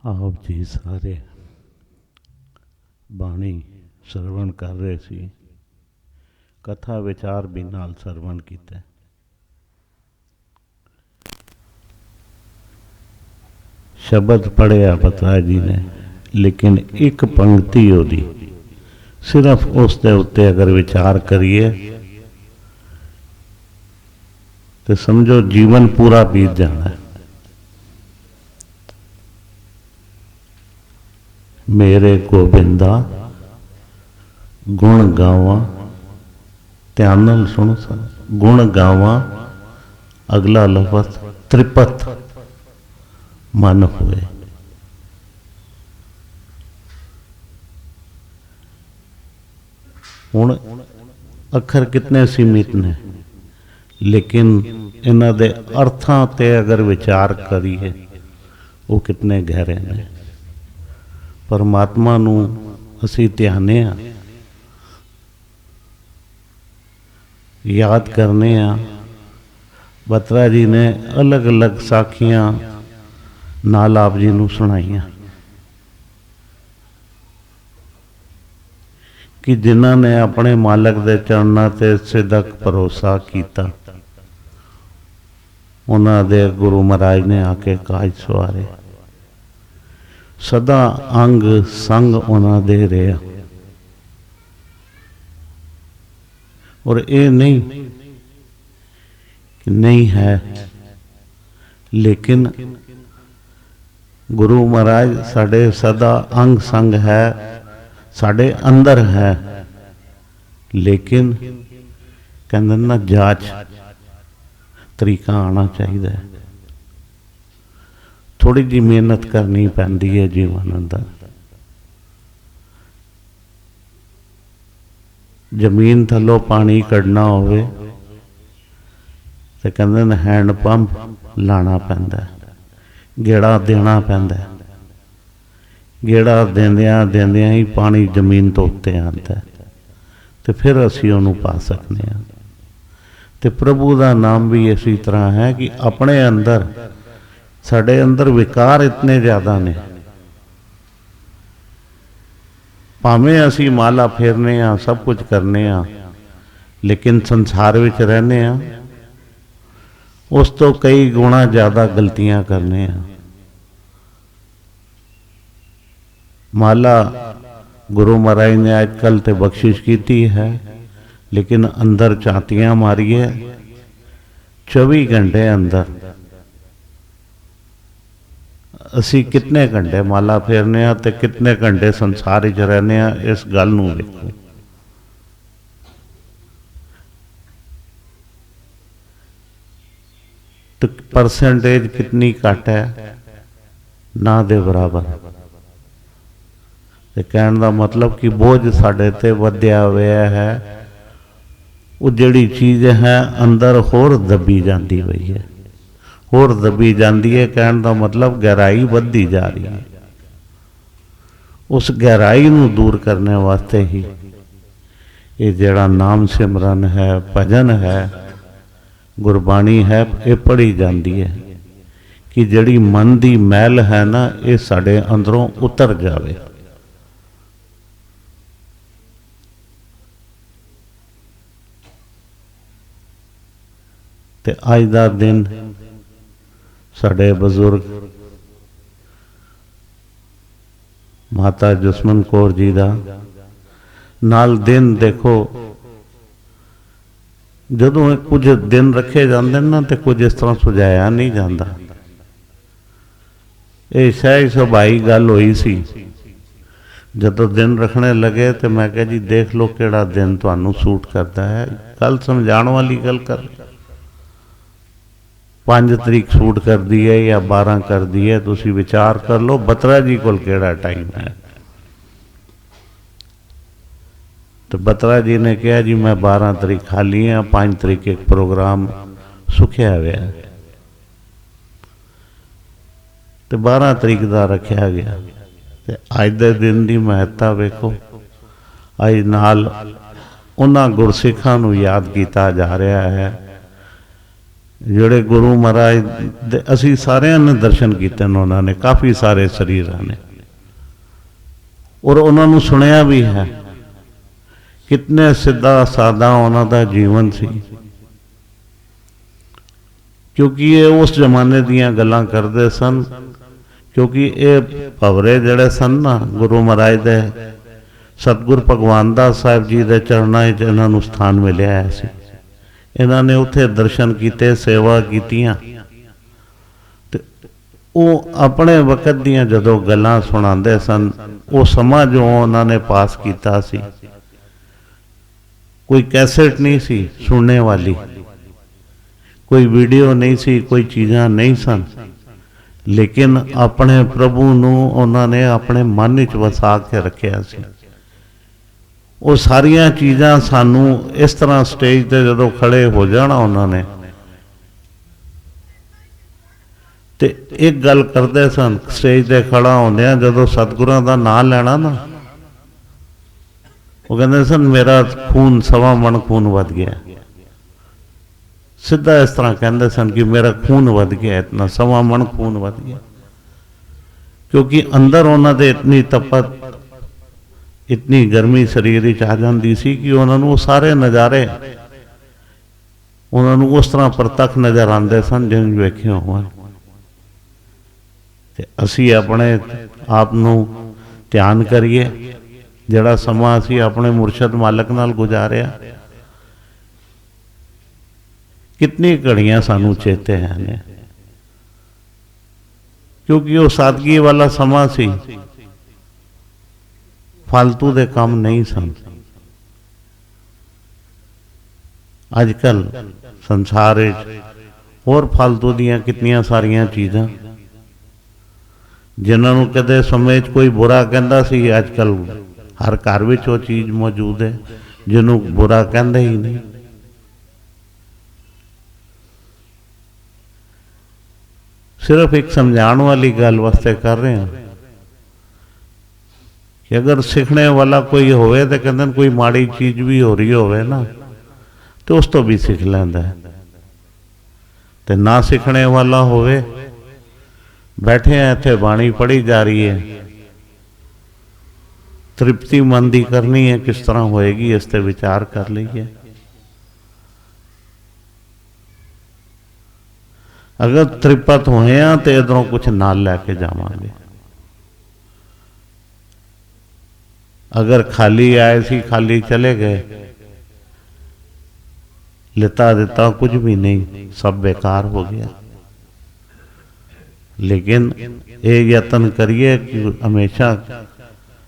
ਆਪ ਜੀ ਸਾਰੇ ਬਾਣੀ ਸਰਵਣ ਕਰ ਰਹੇ ਸੀ। ਕਥਾ ਵਿਚਾਰ ਵੀ ਨਾਲ ਸਰਵਣ ਕੀਤਾ। ਸ਼ਬਦ ਪੜ੍ਹਿਆ ਬਤਰਾ ਜੀ ਨੇ, ਲੇਕਿਨ ਇੱਕ ਪੰਕਤੀ ਉਹਦੀ ਸਿਰਫ ਉਸ ਦੇ ਉੱਤੇ ਅਗਰ ਵਿਚਾਰ ਕਰੀਏ ਤੇ ਸਮਝੋ ਜੀਵਨ ਪੂਰਾ ਬੀਤ ਜਾਣਾ। मेरे गोबिंदा गुण गावा, ध्यान नाल सुनो सर, गुण गावा अगला लफज त्रिपत मन हुए। हुण अखर कितने सीमित ने, लेकिन इन्हां दे अर्थां ते अगर विचार करिए वो कितने गहरे ने। परमात्मा नूं असीं ध्याने आ, याद करने आ। बत्रा जी ने अलग अलग साखियां नाल आप जी नूं सुनाइयां कि जिन्हां ने अपने मालक दे चरणां ते सिदक भरोसा कीता, उन्हां दे गुरु महाराज ने आके काज सवारे। सदा अंग संग उन्हां दे रहा। और ये नहीं कि नहीं है, लेकिन गुरु महाराज साढ़े सदा अंग संग है, साढ़े अंदर है, लेकिन कहते ना जांच तरीका आना चाहिए। थोड़ी जी मेहनत करनी पैंदी है जीवन अंदर। जमीन थलों पानी कढ़ना होवे ते कहंदे हैंड पंप लाना पैंदा, गेड़ा देना पैंदा। गेड़ा देंदियां देंदियां ही पानी जमीन तो उत्ते आंदा है ते फिर असीं उहनूं पा सकते हैं। ते प्रभु का नाम भी इसी तरह है कि अपने अंदर साढ़े अंदर विकार इतने ज़्यादा ने, भावें असी माला फेरने आ, सब कुछ करने आ, लेकिन संसार विच रहने आ, उस तो कई गुणा ज़्यादा गलतियां करने आ। माला गुरु महाराज ने अजकल तो बख्शिश की है, लेकिन अंदर झांतियां मारिए 24 घंटे अंदर असी कितने घंटे माला फेरने आ ते कितने घंटे संसार च रहने आ। इस गल नूं देखो। तो परसेंटेज कितनी घट है, ना दे बराबर। ते कहण दा मतलब कि बोझ साडे ते वधिया होया है। वो जिहड़ी चीज़ है अंदर होर दबी जाती पई है, होर दबी जाती है। कहने का मतलब गहराई बढ़ती जा रही है। उस गहराई नूं दूर करने वास्ते ही ये जिहड़ा नाम सिमरन है, भजन है, गुरबाणी है, ये पढ़ी जाती है कि जिहड़ी मन की मैल है ना, ये साडे अंदरों उतर जावे। ते अज दा दिन साढ़े बजुर्ग माता जसमन कौर जी का नाल दिन देखो। जदों कुछ दिन रखे जाते ना तो कुछ इस तरह सुझाया नहीं जाता। ये सहज सुभाई गल हुई सी। जदों दिन रखने लगे तो मैं कहा जी देख लो केड़ा दिन तुहानू सूट करता है। गल समझाण वाली गल कर। 5 तरीक सूट कर दी है या 12 कर दी है, तुसी विचार कर लो बत्रा जी कोल केड़ा टाइम है। तो बत्रा जी ने कहा जी मैं 12 तरीक खाली हाँ, 5 तरीक एक प्रोग्राम सुखिया हुआ है। तो 12 तरीक का रखा गया। तो अज के दिन की महत्ता वेखो। अज नाल उन्हां गुरसिखां नूं याद किया जा रहा है ਜਿਹੜੇ ਗੁਰੂ ਮਹਾਰਾਜ ਦੇ ਅਸੀਂ ਸਾਰਿਆਂ ਨੇ ਦਰਸ਼ਨ ਕੀਤੇ ਨੇ, ਉਹਨਾਂ ਨੇ ਕਾਫੀ ਸਾਰੇ ਸਰੀਰਾਂ ਨੇ, ਔਰ ਉਹਨਾਂ ਨੂੰ ਸੁਣਿਆ ਵੀ ਹੈ। ਕਿਤਨੇ ਸਿੱਧਾ ਸਾਦਾ ਉਹਨਾਂ ਦਾ ਜੀਵਨ ਸੀ, ਕਿਉਂਕਿ ਇਹ ਉਸ ਜ਼ਮਾਨੇ ਦੀਆਂ ਗੱਲਾਂ ਕਰਦੇ ਸਨ। ਕਿਉਂਕਿ ਇਹ ਭਵਰੇ ਜਿਹੜੇ ਸਨ ਨਾ, ਗੁਰੂ ਮਹਾਰਾਜ ਦੇ ਸਤਿਗੁਰ ਭਗਵਾਨ ਦਾਸ ਸਾਹਿਬ ਜੀ ਦੇ ਚਰਨਾਂ 'ਚ ਇਹਨਾਂ ਨੂੰ ਸਥਾਨ ਮਿਲਿਆ ਸੀ। ਇਹਨਾਂ ਨੇ ਉੱਥੇ ਦਰਸ਼ਨ ਕੀਤੇ, ਸੇਵਾ ਕੀਤੀਆਂ, ਤੇ ਉਹ ਆਪਣੇ ਵਕਤ ਦੀਆਂ ਜਦੋਂ ਗੱਲਾਂ ਸੁਣਾਉਂਦੇ ਸਨ, ਉਹ ਸਮਾਂ ਜੋ ਉਹਨਾਂ ਨੇ ਪਾਸ ਕੀਤਾ ਸੀ, ਕੋਈ ਕੈਸੇਟ ਨਹੀਂ ਸੀ ਸੁਣਨੇ ਵਾਲੀ, ਕੋਈ ਵੀਡੀਓ ਨਹੀਂ ਸੀ, ਕੋਈ ਚੀਜ਼ਾਂ ਨਹੀਂ ਸਨ, ਲੇਕਿਨ ਆਪਣੇ ਪ੍ਰਭੂ ਨੂੰ ਉਹਨਾਂ ਨੇ ਆਪਣੇ ਮਨ ਵਿੱਚ ਵਸਾ ਕੇ ਰੱਖਿਆ ਸੀ। ਉਹ ਸਾਰੀਆਂ ਚੀਜ਼ਾਂ ਸਾਨੂੰ ਇਸ ਤਰ੍ਹਾਂ ਸਟੇਜ ਤੇ ਜਦੋਂ ਖੜੇ ਹੋ ਜਾਣਾ ਉਹਨਾਂ ਨੇ, ਤੇ ਇੱਕ ਗੱਲ ਕਰਦੇ ਸਨ ਸਟੇਜ ਤੇ ਖੜਾ ਹੁੰਦਿਆਂ, ਜਦੋਂ ਸਤਿਗੁਰਾਂ ਦਾ ਨਾਮ ਲੈਣਾ ਨਾ, ਉਹ ਕਹਿੰਦੇ ਸਨ ਮੇਰਾ ਖੂਨ 1.25 ਮਣ ਖੂਨ ਵੱਧ ਗਿਆ। ਸਿੱਧਾ ਇਸ ਤਰ੍ਹਾਂ ਕਹਿੰਦੇ ਸਨ ਕਿ ਮੇਰਾ ਖੂਨ ਵੱਧ ਗਿਆ, ਇਤਨਾ 1.25 ਮਣ ਖੂਨ ਵੱਧ ਗਿਆ। ਕਿਉਂਕਿ ਅੰਦਰ ਉਹਨਾਂ ਦੇ ਇਤਨੀ ਤਪਤ, ਇਤਨੀ ਗਰਮੀ ਸਰੀਰ ਵਿੱਚ ਆ ਜਾਂਦੀ ਸੀ ਕਿ ਉਹਨਾਂ ਨੂੰ ਉਹ ਸਾਰੇ ਨਜ਼ਾਰੇ ਉਹਨਾਂ ਨੂੰ ਉਸ ਤਰ੍ਹਾਂ ਪ੍ਰਤੱਖ ਨਜ਼ਰ ਆਉਂਦੇ ਸਨ ਜਿਵੇਂ ਵੇਖੇ ਹੋਣ। ਤੇ ਅਸੀਂ ਆਪਣੇ ਆਪ ਨੂੰ ਧਿਆਨ ਕਰੀਏ, ਜਿਹੜਾ ਸਮਾਂ ਅਸੀਂ ਆਪਣੇ ਮੁਰਸ਼ਦ ਮਾਲਕ ਨਾਲ ਗੁਜ਼ਾਰਿਆ, ਕਿਤਨੀ ਘੜੀਆਂ ਸਾਨੂੰ ਚੇਤੇ ਹਨ, ਕਿਉਂਕਿ ਉਹ ਸਾਦਗੀ ਵਾਲਾ ਸਮਾਂ ਸੀ, फालतू दे काम नहीं सन। अजकल संसार होर फालतू दियां कितनियां सारियां चीज़ां जिन्हां नूं कदे समय कोई बुरा कहंदा सी, अजकल हर घर विच वो चीज़ मौजूद है जिन्हों बुरा कहंदे ही नहीं। सिर्फ एक समझाने वाली गल वास्ते कर रहे हैं कि अगर सीखने वाला कोई होवे तो कहते कोई माड़ी चीज़ भी हो रही होवे ना तो उस तो भी सीख लैंदा है, ते ना सीखने वाला होवे बैठे हैं इत्थे बाणी पढ़ी जा रही है, तृप्ति मन दी करनी है, किस तरह होएगी इस ते विचार कर लीजिए। अगर तृप्त होए हैं तो इधरों कुछ नाल लैके जावांगे, अगर खाली आए सी खाली चले गए, लेता देता कुछ भी नहीं, सब बेकार हो गया। लेकिन ये यतन करिए कि हमेशा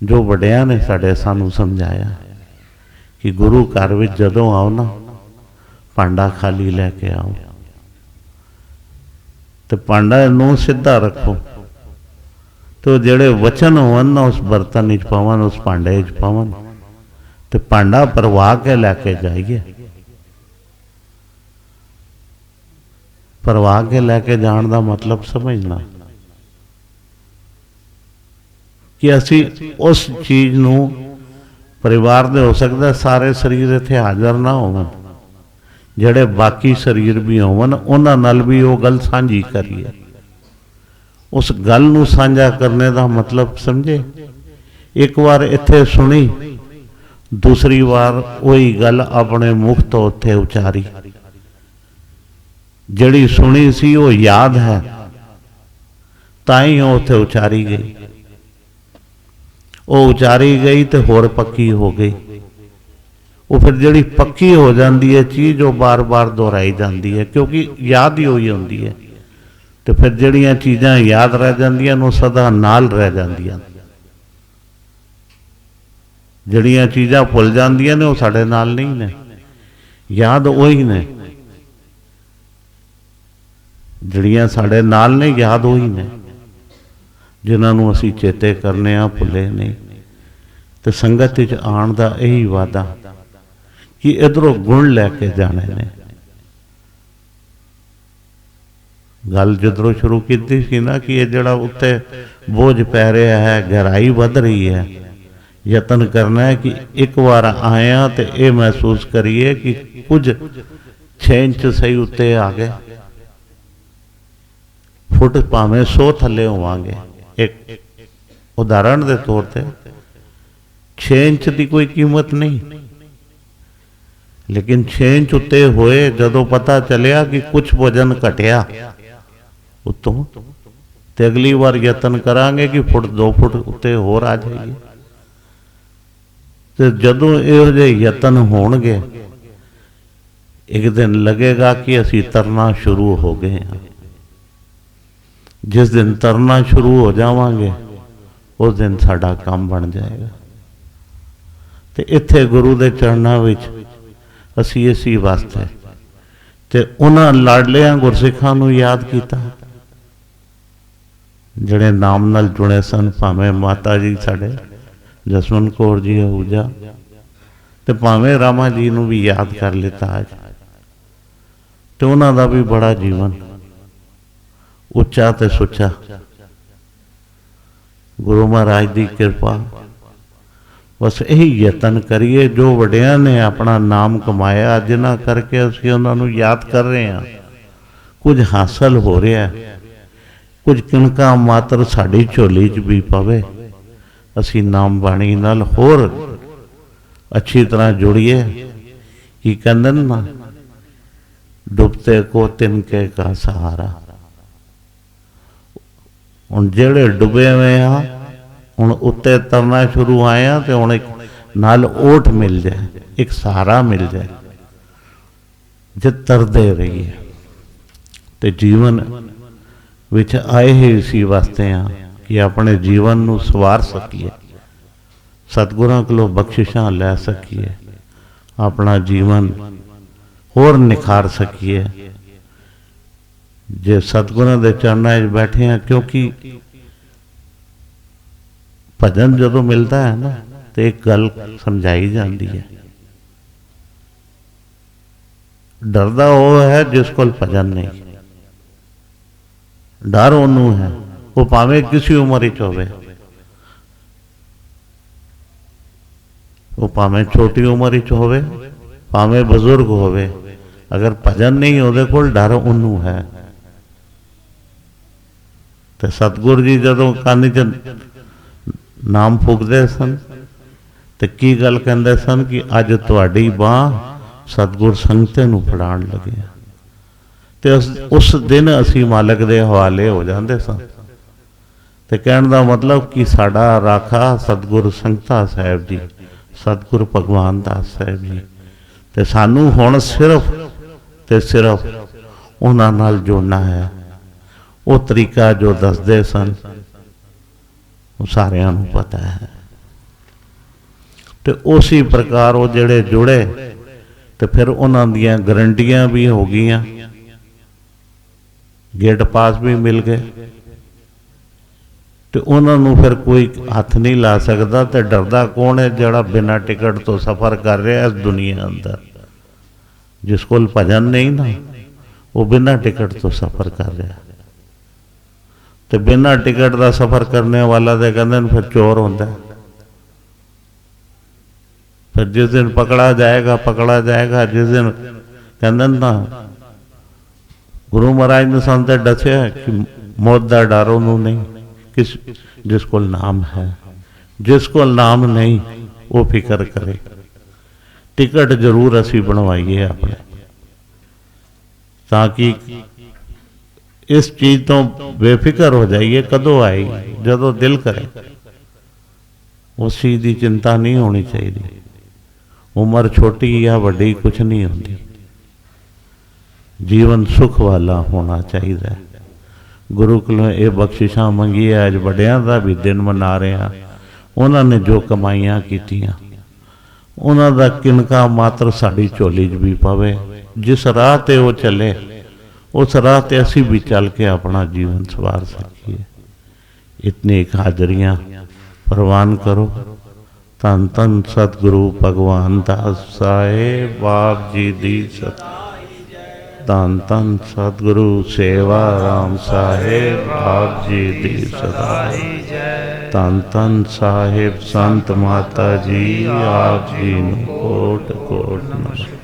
जो वड्डिया ने साडे सानू समझाया कि गुरु घर विच जदों आओ ना भांडा खाली लैके आओ, तो भांडा नूं सीधा रखो, तो जेड़े वचन होवन ना उस बर्तन विच पावन, उस भांडे विच पावन, तो भांडा परवा के लैके जाइए। परवा के लैके जान का मतलब समझना कि असी उस चीज़ नूं परिवार दे हो सकता सारे शरीर इत्थे हाज़र ना होवन, जेड़े बाकी शरीर भी होवन उन्हां नाल भी वो गल सांझी करिए। उस गल नूं साझा करने का मतलब समझे, एक बार इत्थे सुनी, दूसरी बार वही गल अपने मुख तो उत्थे उचारी, जड़ी सुनी सी वो याद है ताई उत्थे उचारी गई, वो उचारी गई तो होर पक्की हो गई। वो फिर जड़ी पक्की हो जाती है चीज़ वो बार बार दोहराई जाती है, क्योंकि याद ही हुई होती है, तो फिर जड़ियाँ चीज़ां याद रह जांदियां वो सदा नाल रह जांदियां। जड़ियाँ चीज़ां भुल जांदियां ने वो साडे नाल नहीं ने, याद वही ने, जड़ियाँ साडे नाल ने याद वही ने, जिन्होंने असी चेते करने भुले नहीं। तो संगत विच आण दा यही वादा कि इधरों गुण लैके जाने ने। गल जिधरों शुरू की सी ना कि ये जड़ा उत्ते बोझ पै रहा है, गहराई वध रही है, यतन करना है कि एक बार आया तो ये महसूस करिए कि कुछ 6 इंच सही उत्ते आ गए, फुट भावें 100 थले होवांगे। एक उदाहरण के तौर पर 6 इंच की कोई कीमत नहीं, लेकिन 6 इंच उत्ते होए जदों पता चलिया कि कुछ वजन घटिया उत्तों, तो अगली बार यतन करांगे कि फुट 2 फुट उत्ते होर आ जाइए। तो जदों इहो जिहे यतन होणगे, एक दिन लगेगा कि असी तरना शुरू हो गए हैं। जिस दिन तरना शुरू हो जावांगे उस दिन साडा काम बन जाएगा। तो इत्थे गुरु के चरणों विच असी इसी वास्ते ते उन्हां लाडलियां गुरसिखां नूं याद किया जिहड़े नाम नाल जुड़े सन, भावें माता जी साडे जसवंत कौर जी आहूजा, ते भावें रामा जी नूं भी याद कर लिता अज। तो उन्हां दा भी बड़ा जीवन उच्चा ते सुच्चा, गुरु महाराज की कृपा। बस यही यतन करिए जो वड्डियां ने अपना नाम कमाया, जिन्हां करके असीं उन्हां नूं याद कर रहे हैं, कुछ हासिल हो रहा है, कुछ किणका मात्र साड़ी झोली च भी पवे, असीं नाम बाणी नाल होर अच्छी तरह जुड़िए। कि कहंदे ना, डुबते को तिनके का सहारा। हुण जेड़े डुबे हुए आ, हुण उत्ते तरना शुरू आए हैं, तो हुण एक नाल ओठ मिल जाए, एक सहारा मिल जाए, जे तरदे रहिए। तो जीवन विच आए ही इसी वास्ते हैं कि अपने जीवन नूं सवार सकीए, सतगुरां कोलों बख्शिशां लै सकीए, अपना जीवन होर निखार सकीए। जे सतगुरां दे चरणों में बैठे हैं, क्योंकि भजन जदों मिलता है ना, तो एक गल समझाई जाती है, डरदा वो है जिस कोल भजन नहीं। डर ओनू है, वो भावें किसी उम्र च होवे, वो भावें छोटी उम्र च होवे, भावें बजुर्ग होवे, अगर भजन नहीं उहदे कोल, डर ओनू है। तो सतगुरु जी जदों कानी च नाम फूकते सन, तो की गल कहते सन कि अज तुहाडी बांह सतगुर संगते नूं फड़ाण लगे। तो उस दिन असी मालक दे हवाले हो जाते सन। तो कहने का मतलब कि साडा राखा सतगुर संगता साहब जी, सतगुर भगवान दास साहब जी। तो सानू हुण सिर्फ ते सिर्फ उन्हां नाल जुड़ना है। वो तरीका जो दसदे सन वो सारियां नूं पता है। तो उसी प्रकार वो जिहड़े जुड़े, तो फिर उन्हां दियां गारंटियां भी हो गईयां, गेट पास भी मिल गए। तो उन्होंने फिर कोई हथ नहीं ला सकता। तो डरदा कौन है? जड़ा बिना टिकट तो सफ़र कर रहा है इस दुनिया अंदर। जिस कोल भजन नहीं ना, वो बिना टिकट तो सफ़र कर रहा है। तो बिना टिकट का सफ़र करने वाला तो कहते फिर चोर होता है। फिर जिस दिन पकड़ा जाएगा जिस दिन कहते ना, गुरु महाराज ने सन तो दसिया कि मौत का डर उन्होंने नहीं, किस जिस को नाम है, जिस को नाम नहीं वो फिक्र करे। टिकट जरूर असी बनवाइए अपने, ताकि इस चीज तो बेफिक्र हो जाइए। कदों आएगी? जदों दिल करे। उस चीज की चिंता नहीं होनी चाहिए। उम्र छोटी या वड्डी कुछ नहीं होती। जीवन सुख वाला होना चाहिए। गुरु कोलों ये बख्शिशां मंगी है। अज वड्डियां दा भी दिन मना रहे हैं। उन्होंने जो कमाइयां कीतियां, उन्हां दा किनका मात्र साड़ी झोली च भी पवे। जिस राह ते वो चले, उस राह ते असी भी चल के अपना जीवन सवार सकीए। इतनी एक हाजरियां प्रवान करो। धन धन सतगुरु भगवान दास साहेब बाप जी दी सत। धन धन सतगुरु सेवा राम साहेब आप जी दी सदाई। धन धन साहिब संत माता जी आप जी नूं कोट कोट नमस्कार।